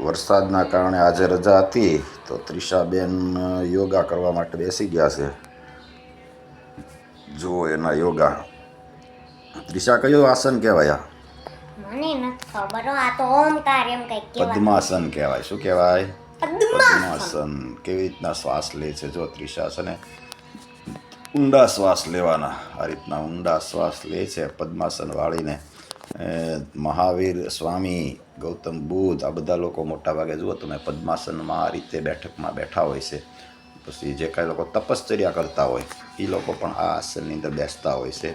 વરસાદના કારણે આજે રજા હતી તો ત્રિષાબેન યોગા કરવા માટે બેસી ગયા છે. જુઓ એના યોગા. ત્રિષા કયું આસન કહેવાય? મને નથી ખબર. આ તો ઓમકાર એમ કંઈક કહેવાય. પદ્માસન કહેવાય. શું કહેવાય? પદ્માસન. કેવી રીતના શ્વાસ લે છે જો ત્રિષા છે ને, ઊંડા શ્વાસ લેવાના. આ રીતના ઊંડા શ્વાસ લે છે પદ્માસન વાળીને. મહાવીર સ્વામી, ગૌતમ બુદ્ધ, આ બધા લોકો મોટા ભાગે જુઓ તમે પદ્માસનમાં આ રીતે બેઠકમાં બેઠા હોય છે. પછી જે કાંઈ લોકો તપશ્ચર્યા કરતા હોય એ લોકો પણ આ આસનની અંદર બેસતા હોય છે.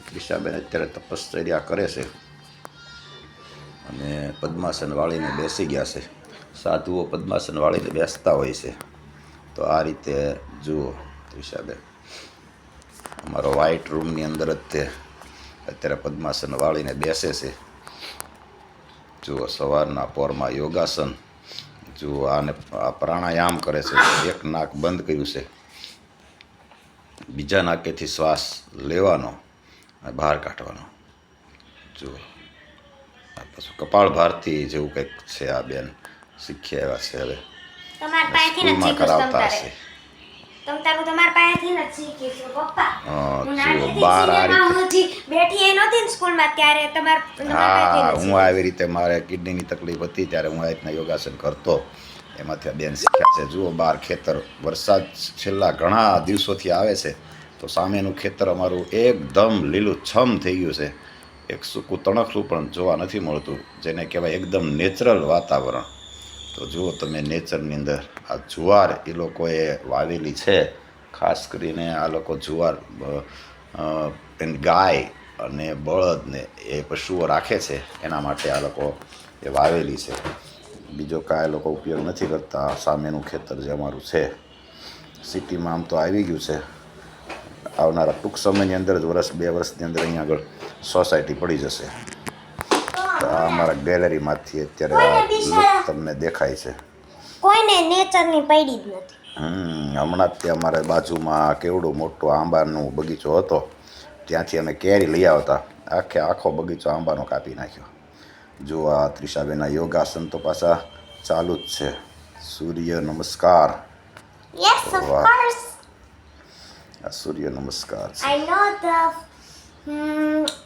ત્રિષાબેન અત્યારે તપશ્ચર્યા કરે છે અને પદ્માસન વાળીને બેસી ગયા છે. સાધુઓ પદ્માસન વાળીને બેસતા હોય છે. તો આ રીતે જુઓ ત્રિષાબેન અમારો વ્હાઇટ રૂમની અંદર જ તે અત્યારે પદ્માસન વાળીને બેસે છે. જુઓ સવારના પોરમાં યોગાસન. જુઓ આને આ પ્રાણાયામ કરે છે. એક નાક બંધ કર્યું છે, બીજા નાકેથી શ્વાસ લેવાનો અને બહાર કાઢવાનો. જુઓ પાછું કપાળ ભારતી જેવું કંઈક છે. આ બેન શીખ્યા એવા છે. હવે સ્કૂલમાં કરાવતા હશે. તમારા પાસેથી જ શીખીશું પપ્પા. જુઓ બાર આ રીતે બેઠી એ નહોતી ને સ્કૂલમાં ત્યારે હા, હું આવી રીતે મારે કિડનીની તકલીફ હતી ત્યારે હું આ રીતના યોગાસન કરતો. એમાંથી આ બેન શીખ્યા છે. જુઓ બહાર ખેતર, વરસાદ છેલ્લા ઘણા દિવસોથી આવે છે તો સામેનું ખેતર અમારું એકદમ લીલુંછમ થઈ ગયું છે. એક સૂકું તણખલું પણ જોવા નથી મળતું, જેને કહેવાય એકદમ નેચરલ વાતાવરણ. તો જુઓ તમે નેચરની અંદર આ જુવાર એ લોકોએ વાવેલી છે. ખાસ કરીને આ લોકો જુવાર એની ગાય અને બળદને એ પશુઓ રાખે છે એના માટે આ લોકો એ વાવેલી છે. બીજો કાંઈ લોકો ઉપયોગ નથી કરતા. સામેનું ખેતર જે અમારું છે સિટીમાં આમ તો આવી ગયું છે. આવનારા ટૂંક સમયની અંદર જ વર્ષ બે વર્ષની અંદર અહીંયા આગળ સોસાયટી પડી જશે. તો આ અમારા ગેલેરીમાંથી અત્યારે આ લુક તમને દેખાય છે. કોઈને નેચરની પડી જ નથી. હમણાં જ તે અમારે બાજુમાં કેવડો મોટો આંબાનો બગીચો હતો, ત્યાંથી અમે કેરી લઈ આવતા. આખો બગીચો આંબાનો કાપી નાખ્યો. જો આ ત્રિષાબેનના યોગાસન તો પાછા ચાલુ જ છે. સૂર્ય નમસ્કાર. Yes, of course. આ સૂર્ય નમસ્કાર છે.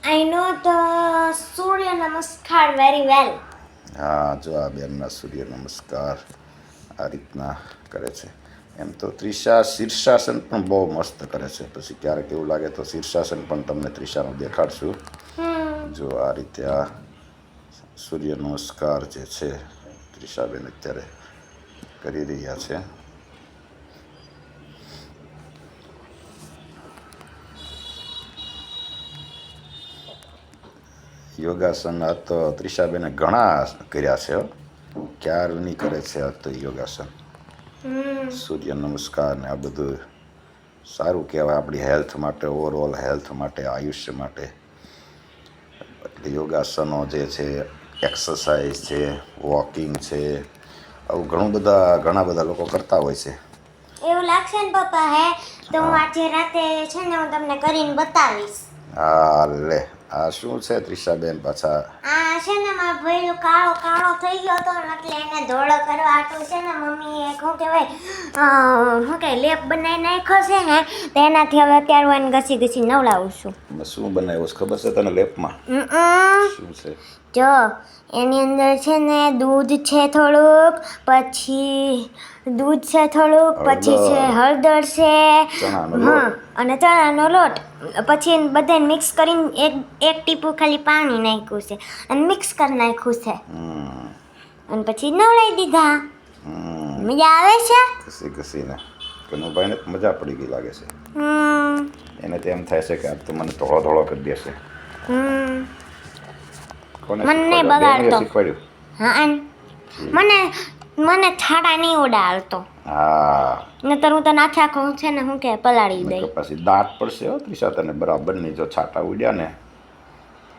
I know the Surya Namaskar very well. હા, જો આ બેનના સૂર્ય નમસ્કાર આ રીતના કરે છે. એમ તો ત્રિષા શીર્ષાસન પણ બહુ મસ્ત કરે છે. પછી ક્યારેક એવું લાગે તો શીર્ષાસન પણ તમને ત્રિષાનું દેખાડશું. જો આ રીતે આ સૂર્ય નમસ્કાર જે છે ત્રિષાબેન અત્યારે કરી રહ્યા છે. યોગાસન આ તો ત્રિષાબેને ઘણા કર્યા છે. ક્યારની કરે છે આ તો યોગાસન. સૂર્ય નમસ્કાર ને આ બધું સારું કહેવાય આપણી હેલ્થ માટે, ઓવરઓલ હેલ્થ માટે, આયુષ્ય માટે. એટલે યોગાસનો જે છે, એક્સરસાઇઝ છે, વોકિંગ છે, આવું ઘણા બધા લોકો કરતા હોય છે. એવું લાગશે ને પપ્પા હે તો હું આજે રાતે છે ને હું તમને કરીને બતાવીશ. હા લે, આ શું છે ત્રિષાબેન પાછા? આ છે ને મારો ભાઈ કાળો થઈ ગયો હતો એટલે એને ધોળો કરવા હાટું છે ને મમ્મીએ શું કહેવાય લેપ બનાવી નાખ્યો છે ને તો એનાથી હવે અત્યારે હું એને ઘસી નવડાવું છું. શું બનાવ્યું છે ખબર છે તને લેપમાં? શું છે? જો એની અંદર છે ને દૂધ છે થોડુંક, પછી પછી છે હળદર છે, હા, અને ચણાનો લોટ. પછી બધાને મિક્સ કરીને એક ટીપું ખાલી પાણી નાખ્યું છે અને મિક્સ કરી નાખ્યું છે અને પછી નવડાવી દીધા. મજા આવે છે ઘસીને. કનુભાઈને મજા પડી ગઈ લાગે છે. એને તો એમ થાય છે કે આજ તો મને ધોળો કરી દેશે. મને બગાડતો. હા, મને છાડા નહીં ઉડાડતો. હા, નતર હું તને આખો છે ને હું કે પલાળી દઈ. પછી દાંત પડશે હો ત્રિષા તને બરાબર નહીં. જો છાટા ઉડ્યા ને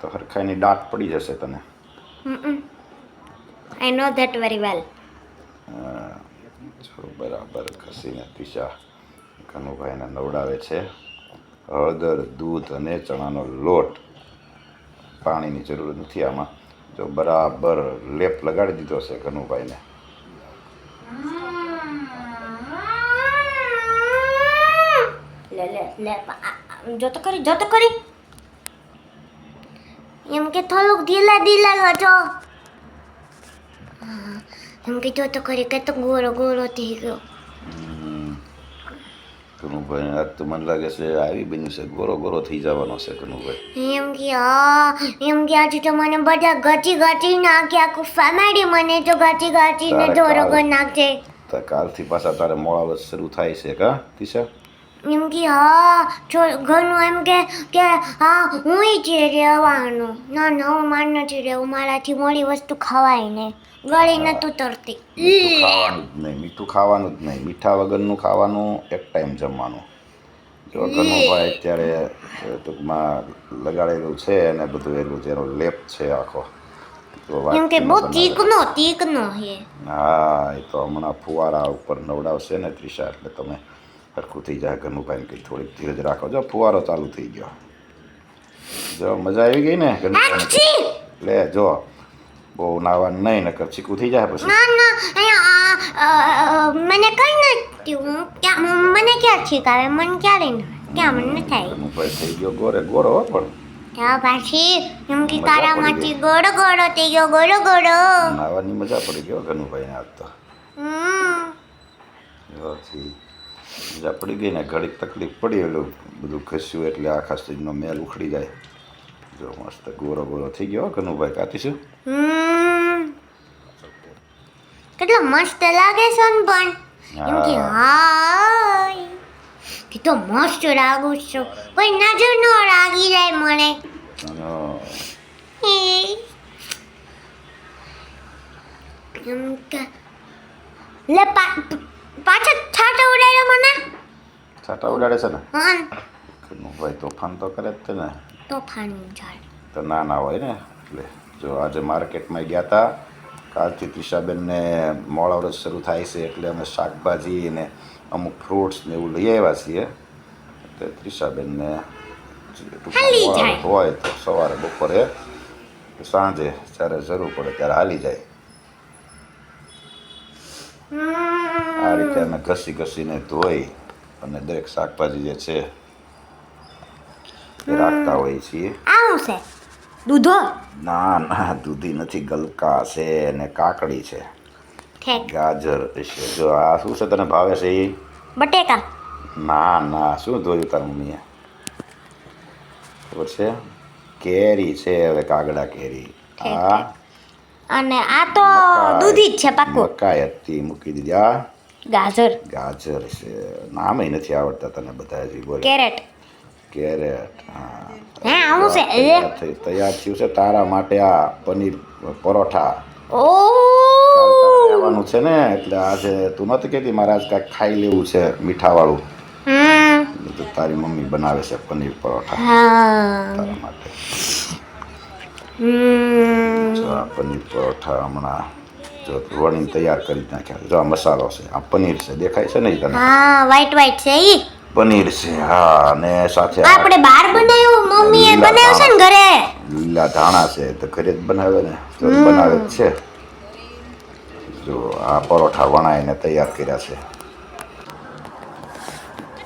તો હરખાઈની દાંત પડી જશે તને. I know that very well. જો બરાબર ઘસીને ત્રિષા કનુભાઈને નવડાવે છે. હળદર, દૂધ અને ચણાનો લોટ. પાણીની જરૂર નથી આમાં. જો બરાબર લેપ લગાડી દીધો છે કનુભાઈને. લે લે લે જો તો કરી એમ કે થોડુંક ઢીલા છો એમ કે જો તો કરી કે તો ગોળો થઈ ગયો. કનુભાઈ આજ તો મને લાગે છે આવી બન્યું છે, ગોરો થઈ જવાનો છે કનુભાઈ. એમ કે આજે તો મને બધા ગચી નાખે, આખું ફેમિલી મને તો ગચીને ધોરો કરી નાખશે. તો કાલથી પાછા તારે મોડા શરૂ થાય છે કા તીશા? એમ કે ઘરનું એમ કે હું જ રહેવાનું. ના હું માન નથી રહેવું, મારાથી મોડી વસ્તુ ખવાય ને ગળી નતું તરતી. મીઠું ખાવાનું જ નહીં, મીઠા વગરનું ખાવાનું, એક ટાઈમ જમવાનું. જો કનુભાઈ અત્યારે ટૂંકમાં લગાડેલું છે અને બધું એનું જેનો લેપ છે આખો. એમ કે બહુ તીકનો છે. હા, એ તો હમણાં ફુવારા ઉપર નવડાવશે ને ત્રિષા, એટલે તમે સરખું થઈ જાય. કનુભાઈને કંઈ થોડીક ધીરજ રાખો. જો ફુવારો ચાલુ થઈ ગયો. જો મજા આવી ગઈ ને કનુભાઈ? લે જો બહુ નાવાનું નહીં, નકર ચીકું થઈ જાય પછી. મને કઈ નથી, મને ક્યાં છીકાવે, મને ક્યારે ક્યાં મને થાય. કનુભાઈ થઈ ગયો ગોરો પણ ત્યાં પાછી એમ કે તારામાંથી ગોળો થઈ ગયો ગોળો. નાવાની મજા પડી ગયો કનુભાઈને આજ તો. મજા પડી ગઈ ને, ઘડીક તકલીફ પડી, એટલું બધું ખસ્યું એટલે આખા શરીરનો મેલ ઉખડી જાય. જો મસ્ત ગોરો થઈ ગયો કનુભાઈ. કાતીશું કેટલો મસ્ત લાગે છે ને પણ એમ કે હાય કે તો મસ્ત લાગુ છું, કોઈ નજર ન લાગી જાય મને. એમ કે લે પાછા છાટા ઉડાડ્યો મને. છાટા ઉડાડે છે ને? હા કનુભાઈ તોફાન તો કરે જ તે ને. તોફાન ઝાડ તો ના હોય ને. એટલે જો આજે માર્કેટમાં ગયા હતા, કાલથી ત્રિષાબેનને મોડા વર્ષ શરૂ થાય છે એટલે અમે શાકભાજી ને અમુક ફ્રૂટ્સ ને એવું લઈ આવ્યા છીએ. એટલે ત્રિષાબેનને હોય તો સવારે બપોરે સાંજે જ્યારે જરૂર પડે ત્યારે હાલી જાય. આ રીતે અમે ઘસીને ધોઈ અને દરેક શાકભાજી જે છે એ રાખતા હોઈએ છીએ. આવું છે દૂધો? ના દૂધી નથી, ગલકા છે ને કાકડી છે, ગાજર છે. જો આ શું છે તને ભાવે છે એ? બટેકા? ના શું ધોયું તારી મમ્મીએ ખબર છે? કેરી છે, હવે કાગડા કેરી. અને આ તો દૂધી જ છે પાક્કું. મકાઈ હતી મૂકી દીધી. આ ગાજર છે, નામે નથી આવડતા તને બધા હજી. બોલ. કેરેટ. હા આવું છે. તૈયાર થયું છે તારા માટે આ પનીર પરોઠા. રહેવાનું છે ને, એટલે આજે તું નથી કહેતી મારે આજ કાંઈક ખાઈ લેવું છે મીઠાવાળું, તો તારી મમ્મી બનાવે છે પનીર પરોઠા તારા માટે. પનીર પરોઠા હમણાં જો વણીને તૈયાર કરી નાખ્યા. જો આ મસાલો છે, આ પનીર છે, દેખાય છે ને તને? હા વ્હાઈટ છે ઈ પનીર છે. હા, અને સાથે આપણે બહાર બનાવ્યું, મમ્મીએ બનાવ્યું છે ને ઘરે. લીલા ધાણા છે તો ઘરે જ બનાવે ને, તો બનાવે જ છે. જો આ પરોઠા વણાઈને તૈયાર કર્યા છે.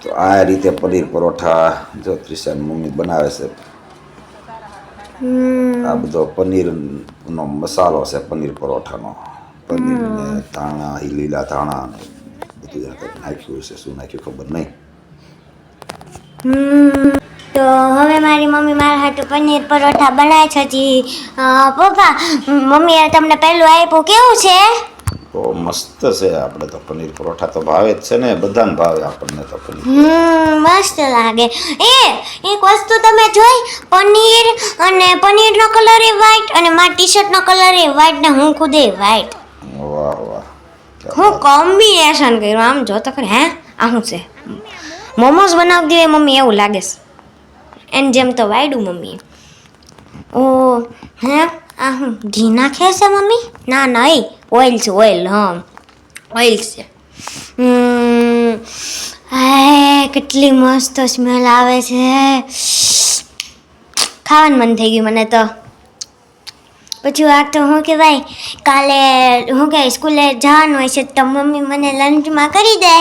તો આ રીતે પનીર પરોઠા જો ત્રિષાની મમ્મી બનાવે છે. આ બધો પનીરનો મસાલો છે, પનીર પરોઠાનો. પનીર ને ધાણા, લીલા ધાણા ને બધું નાખ્યું છે. શું નાખ્યું ખબર નહીં. તો હવે મારી મમ્મી મારા હાટુ પનીર પરોઠા બનાવે છે. પપ્પા મમ્મીએ તમને પહેલું આપ્યું, કેવું છે? બહુ મસ્ત છે. આપણે તો પનીર પરોઠા તો ભાવે જ છે ને, બધાને ભાવે આપણને તો પનીર. મસ્ત લાગે. એક વસ્તુ તમે જોઈ, પનીર અને પનીરનો કલર એ વ્હાઈટ અને મારા ટી શર્ટનો કલર એ વ્હાઈટ ને હું ખુદે વ્હાઈટ. વાહ હું કોમ્બિનેશન કર્યું. આમ જો તો ખરી. હે આ શું છે? મોમોસ બનાવી દે મમ્મી એવું લાગે છે. એની જેમ તો વાયડું મમ્મી. ઓ હે આ હું ઘી નાખે છે મમ્મી? ના એ ઓઇલ છે, ઓઇલ. હા ઓઇલ છે. કેટલી મસ્ત સ્મેલ આવે છે. ખાવાનું મન થઈ ગયું મને તો. પછી આ તો શું કહેવાય કાલે શું કહેવાય સ્કૂલે જવાનું હોય છે તો મમ્મી મને લંચમાં કરી દે.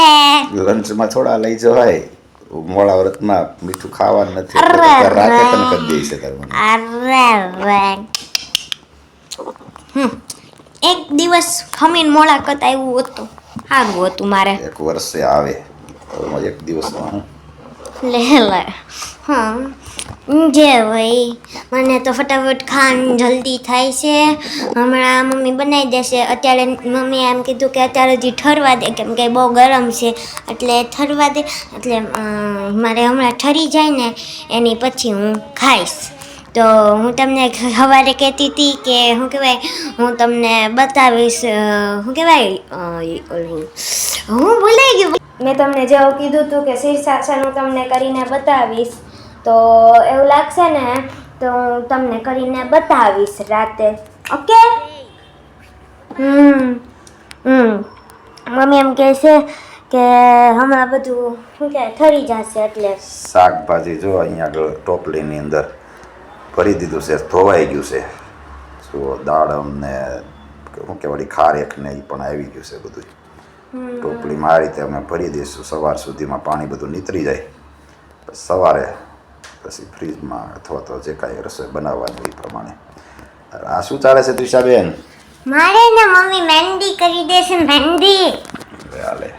લંચમાં થોડા લઈ જવાય મોડા વ્રતમાં મીઠું ખાવાનું નથી અરે એટલે તો રાતે તને કરી દે છે તાર મને. અરે એક દિવસ ખમીને મોડા કરતા એવું હતું સારું હતું મારે. એક વર્ષે આવે એમાં એક દિવસમાં હું લે હા જે હોય મને તો ફટાફટ ખાવાનું જલ્દી થાય છે. હમણાં મમ્મી બનાવી દેશે. અત્યારે મમ્મીએ એમ કીધું કે અત્યારે હજી ઠરવા દે કેમ કે બહુ ગરમ છે એટલે ઠરવા દે એટલે મારે હમણાં ઠરી જાય ને એની પછી હું ખાઈશ. તો હું તમને સવારે કહેતી હતી કે શું કહેવાય હું તમને બતાવીશ શું કહેવાય હું ભૂલાઈ ગયું. મેં તમને જેવું કીધું હતું કે શીર્ષાસન હું તમને કરીને બતાવીશ તો એવું લાગશે ને તો હું તમને કરીને બતાવીશ રાતે. ઓકે. મમ્મી એમ કહે છે કે હમણાં બધું શું કહે ઠરી જશે એટલે શાકભાજી જો અહીંયા આગળ ટોપલીની અંદર ભરી દીધું છે ધોવાઈ ગયું છે. જો દાડમ ને શું કહેવાય ખારેક ને એ પણ આવી ગયું છે બધું. ટોપલીમાં આ રીતે અમે ભરી દઈશું સવાર સુધીમાં પાણી બધું નીતરી જાય પછી સવારે પછી ફ્રીજમાં અથવા તો જે કાંઈ રસોઈ બનાવવાની એ પ્રમાણે. આ શું ચાલે છે તુષાબેન? મારે ને મમ્મી મહેંદી કરી દેશે મહેંદી. હાલે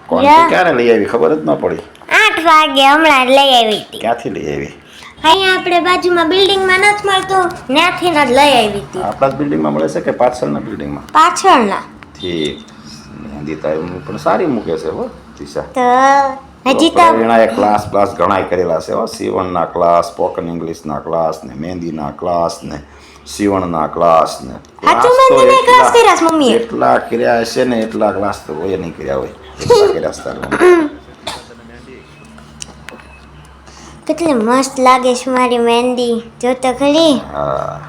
કોણ ક્યારે લઈ આવી ખબર જ ન પડી. 8 વાગે હમણાં લઈ આવી હતી. ક્યાંથી લઈ આવી? અહીંયા આપણે બાજુમાં બિલ્ડિંગમાં નથી મળતું ત્યાંથી જ લઈ આવી હતી. આપણા જ બિલ્ડિંગમાં મળે છે કે પાછળના બિલ્ડિંગમાં? પાછળના. ઠીક. મહેંદી તારી પણ સારી મૂકે છે હો તિશા. તો હજી તો એના ક્લાસ ઘણાય કરેલા છે હો. સીવણના ક્લાસ, સ્પોકન ઇંગ્લિશના ક્લાસ ને મહેંદીના ક્લાસ ને સીવણના ક્લાસ ને સાચું મહેંદીના ક્લાસ કર્યા છે મમ્મીએ? એટલા કર્યા હશે ને એટલા ક્લાસ તો કોઈ નહીં કર્યા હોય એટલા કર્યા છે તારા. કેટલી મસ્ત લાગે છે મારી મહેંદી જો તો ખરી. હા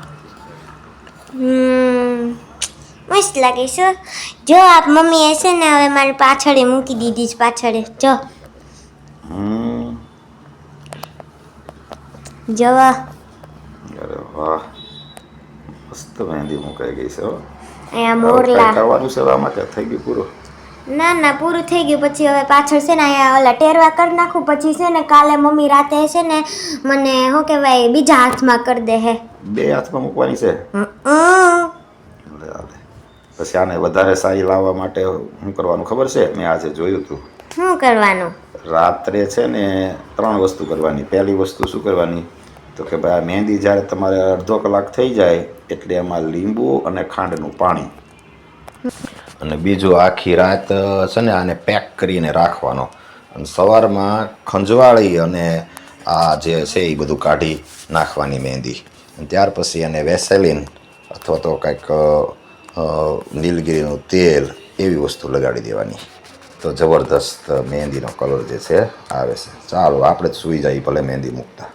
મસ્ત લાગે છે. જો આપ મમ્મી હશે ને હવે મારી પાછળે મૂકી દીધી છે પાછળે જો જવા. અરે વાહ મસ્ત મહેંદી મુકાઈ ગઈ છે હો. અહીંયા મોરલા કરવાનું છે હવે આમાં કે થઈ ગયું પૂરું? ના પૂરું થઈ ગયું. પછી હવે પાછળ છે ને અહીંયા ઓલા ટેરવા કરી નાખું પછી છે ને કાલે મમ્મી રાતે છે ને મને શું કહેવાય બીજા હાથમાં કરી દે હે. 2 હાથમાં મૂકવાની છે? પછી આને વધારે સારી લાવવા માટે શું કરવાનું ખબર છે? મેં આજે જોયું હતું. શું કરવાનું? રાત્રે છે ને 3 વસ્તુ કરવાની. પહેલી વસ્તુ શું કરવાની તો કે ભાઈ આ મહેંદી જ્યારે તમારે અડધો કલાક થઈ જાય એટલે એમાં લીંબુ અને ખાંડનું પાણી અને બીજું આખી રાત છે ને આને પેક કરીને રાખવાનો અને સવારમાં ખંજવાળી અને આ જે છે એ બધું કાઢી નાખવાની મહેંદી. અને ત્યાર પછી એને વેસેલિન અથવા તો કંઈક નીલગીરીનું તેલ એવી વસ્તુ લગાડી દેવાની તો જબરદસ્ત મહેંદીનો કલર જે છે આવે છે. ચાલો આપણે જ સૂઈ જઈએ ભલે મહેંદી મૂકતા.